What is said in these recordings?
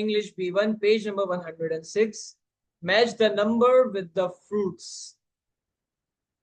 English B1 page number 106. Match the number with the fruits.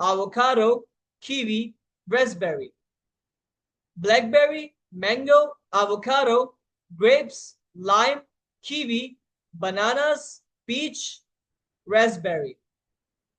avocado, kiwi, raspberry. Blackberry, mango, avocado, grapes, lime, kiwi, bananas, peach, raspberry.